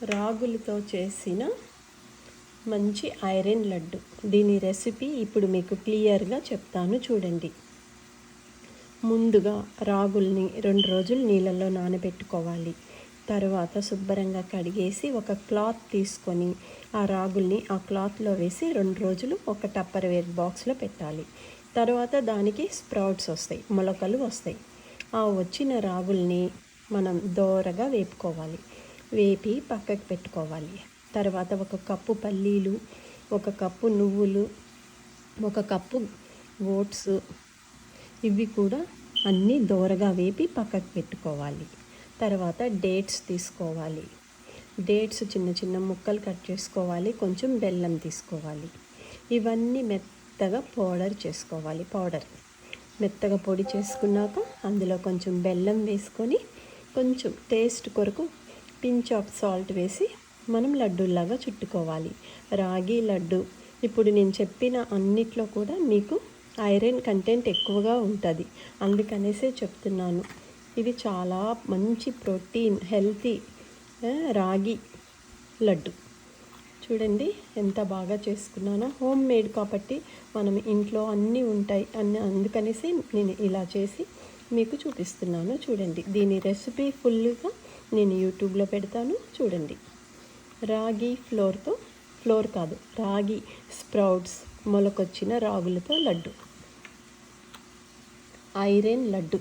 రాగులతో చేసిన మంచి ఐరన్ లడ్డు. దీని రెసిపీ ఇప్పుడు మీకు క్లియర్గా చెప్తాను చూడండి. ముందుగా రాగుల్ని 2 రోజులు నీళ్ళల్లో నానబెట్టుకోవాలి. తర్వాత శుభ్రంగా కడిగేసి ఒక క్లాత్ తీసుకొని ఆ రాగుల్ని ఆ క్లాత్లో వేసి 2 రోజులు ఒక టప్పర్వేర్ బాక్స్లో పెట్టాలి. తర్వాత దానికి స్ప్రౌట్స్ వస్తాయి, మొలకలు వస్తాయి. ఆ వచ్చిన రాగుల్ని మనం దోరగా వేపుకోవాలి. వేపి పక్కకు పెట్టుకోవాలి. తర్వాత 1 కప్పు పల్లీలు, 1 కప్పు నువ్వులు, 1 కప్పు ఓట్స్, ఇవి కూడా అన్నీ దోరగా వేపి పక్కకు పెట్టుకోవాలి. తర్వాత డేట్స్ తీసుకోవాలి. డేట్స్ చిన్న చిన్న ముక్కలు కట్ చేసుకోవాలి. కొంచెం బెల్లం తీసుకోవాలి. ఇవన్నీ మెత్తగా పౌడర్ చేసుకోవాలి. మెత్తగా పొడి చేసుకున్నాక అందులో కొంచెం బెల్లం వేసుకొని కొంచెం టేస్ట్ కొరకు పించ్ ఆఫ్ సాల్ట్ వేసి మనం లడ్డూలాగా చుట్టుకోవాలి. రాగి లడ్డు ఇప్పుడు నేను చెప్పిన అన్నిట్లో కూడా మీకు ఐరన్ కంటెంట్ ఎక్కువగా ఉంటుంది, అందుకనేసే చెప్తున్నాను. ఇది చాలా మంచి ప్రోటీన్ హెల్తీ రాగి లడ్డు. చూడండి ఎంత బాగా చేసుకున్నానో. హోమ్ మేడ్ కాబట్టి మనం ఇంట్లో అన్నీ ఉంటాయి అందుకనేసి నేను ఇలా చేసి మీకు చూపిస్తున్నాను. చూడండి, దీని రెసిపీ ఫుల్గా నేను యూట్యూబ్లో పెడతాను, చూడండి. రాగి రాగి స్ప్రౌట్స్, మొలకొచ్చిన రాగులతో లడ్డు, ఐరన్ లడ్డు.